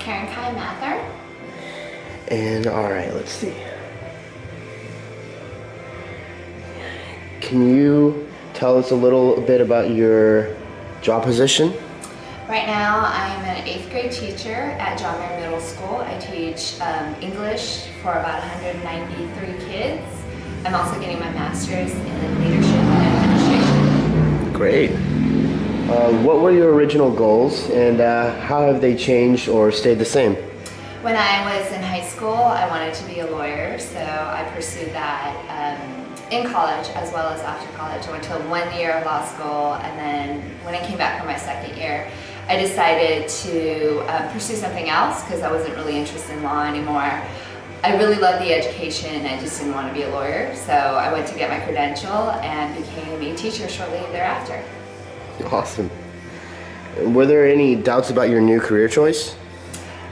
Mather. And alright, let's see. Can you tell us a little bit about your job position? Right now I'm an 8th grade teacher at John Muir Middle School. I teach English for about 193 kids. I'm also getting my master's in leadership and administration. Great. What were your original goals and how have they changed or stayed the same? When I was in high school, I wanted to be a lawyer, so I pursued that in college as well as after college. I went to 1 year of law school, and then when I came back for my 2nd year, I decided to pursue something else because I wasn't really interested in law anymore. I really loved the education, I just didn't want to be a lawyer, so I went to get my credential and became a teacher shortly thereafter. Awesome. Were there any doubts about your new career choice?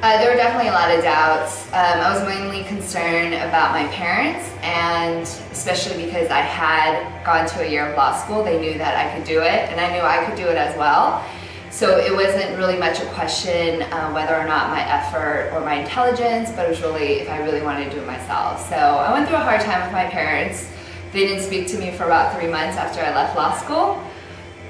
There were definitely a lot of doubts. I was mainly concerned about my parents, and especially because I had gone to a year of law school, they knew that I could do it, and I knew I could do it as well. So it wasn't really much a question whether or not my effort or my intelligence, but it was really if I really wanted to do it myself. So I went through a hard time with my parents. They didn't speak to me for about 3 months after I left law school.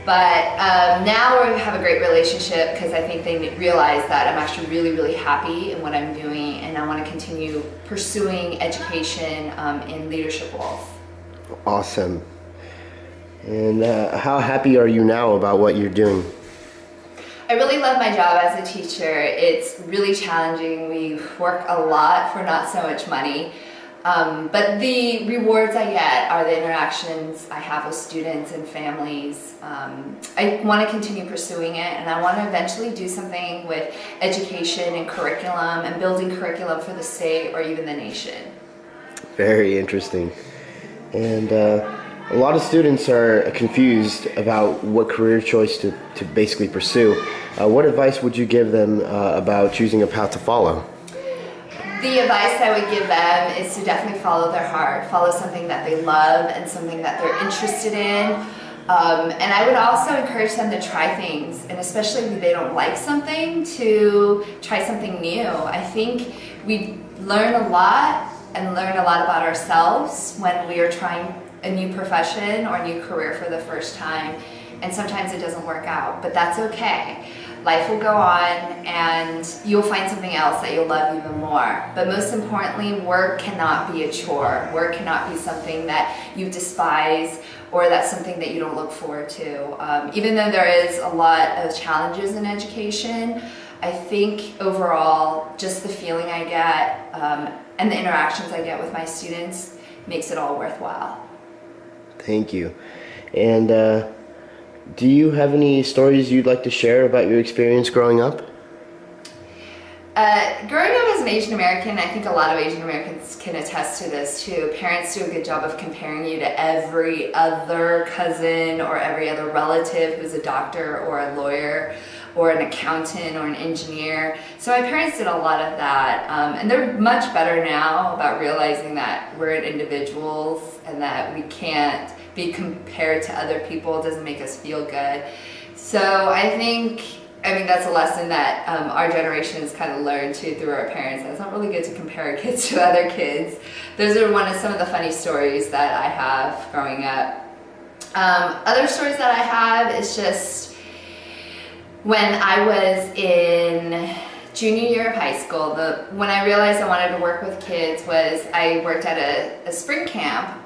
But now we have a great relationship because I think they realize that I'm actually really happy in what I'm doing, and I want to continue pursuing education in leadership roles. Awesome. And how happy are you now about what you're doing? I really love my job as a teacher. It's really challenging. We work a lot for not so much money. But the rewards I get are the interactions I have with students and families. I want to continue pursuing it, and I want to eventually do something with education and curriculum and building curriculum for the state or even the nation. Very interesting. And a lot of students are confused about what career choice to basically pursue. What advice would you give them about choosing a path to follow? The advice I would give them is to definitely follow their heart, follow something that they love and something that they're interested in. And I would also encourage them to try things, and especially if they don't like something, to try something new. I think we learn a lot and learn a lot about ourselves when we are trying a new profession or a new career for the first time. And sometimes it doesn't work out, but that's okay. Life will go on and you'll find something else that you'll love even more. But most importantly, work cannot be a chore. Work cannot be something that you despise or that's something that you don't look forward to. Even though there is a lot of challenges in education, I think overall just the feeling I get and the interactions I get with my students makes it all worthwhile. Thank you. And do you have any stories you'd like to share about your experience growing up? Growing up as an Asian American, I think a lot of Asian Americans can attest to this too. Parents do a good job of comparing you to every other cousin or every other relative who's a doctor or a lawyer or an accountant or an engineer. So my parents did a lot of that, and they're much better now about realizing that we're individuals and that we can't be compared to other people. It doesn't make us feel good. So I mean that's a lesson that our generation has kind of learned too through our parents. It's not really good to compare our kids to other kids. Those are some of the funny stories that I have growing up. Other stories that I have is just when I was in junior year of high school, when I realized I wanted to work with kids was I worked at a spring camp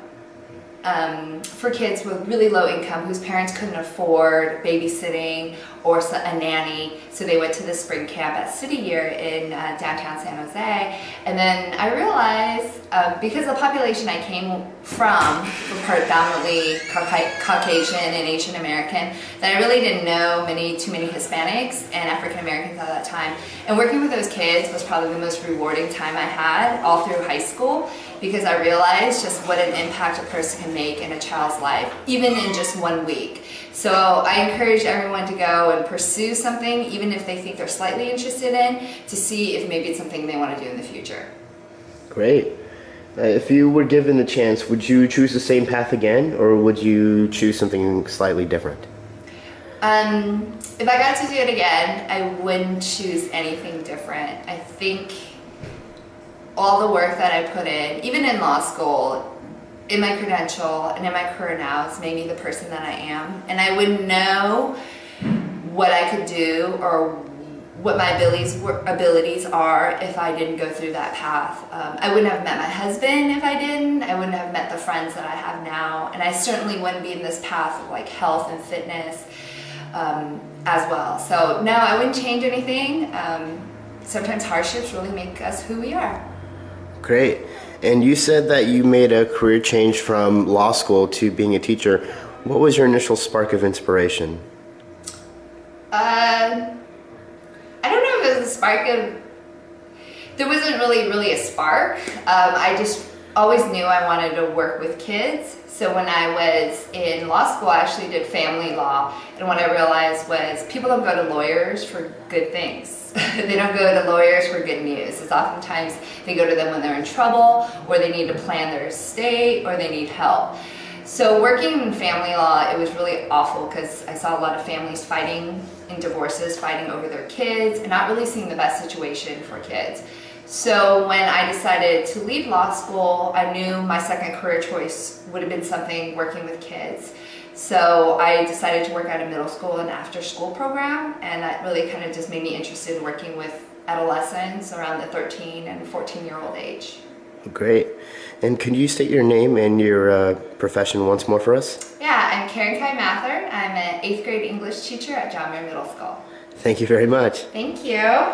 for kids with really low income whose parents couldn't afford babysitting or a nanny, so they went to the spring camp at City Year in downtown San Jose. And then I realized, because the population I came from were predominantly Caucasian and Asian American, that I really didn't know too many Hispanics and African Americans at that time. And working with those kids was probably the most rewarding time I had all through high school, because I realized just what an impact a person can make in a child's life, even in just 1 week. So I encourage everyone to go and pursue something, even if they think they're slightly interested in, to see if maybe it's something they want to do in the future. Great. If you were given the chance, would you choose the same path again, or would you choose something slightly different? If I got to do it again, I wouldn't choose anything different. I think all the work that I put in, even in law school, in my credential, and in my career now, has made me the person that I am. And I wouldn't know what I could do or what my abilities are if I didn't go through that path. I wouldn't have met my husband if I didn't. I wouldn't have met the friends that I have now. And I certainly wouldn't be in this path of like health and fitness as well. So no, I wouldn't change anything. Sometimes hardships really make us who we are. Great. And you said that you made a career change from law school to being a teacher. What was your initial spark of inspiration? I don't know if it was a spark of, there wasn't really a spark. I just always knew I wanted to work with kids. So when I was in law school, I actually did family law. And what I realized was people don't go to lawyers for good things. They don't go to lawyers for good news. It's oftentimes they go to them when they're in trouble, or they need to plan their estate, or they need help. So working in family law, it was really awful because I saw a lot of families fighting in divorces, fighting over their kids, and not really seeing the best situation for kids. So when I decided to leave law school, I knew my second career choice would have been something working with kids. So I decided to work at a middle school and after school program, and that really kind of just made me interested in working with adolescents around the 13 and 14-year-old age. Great. And can you state your name and your profession once more for us? Yeah, I'm Karen Kai Mather. I'm an 8th grade English teacher at John Muir Middle School. Thank you very much. Thank you.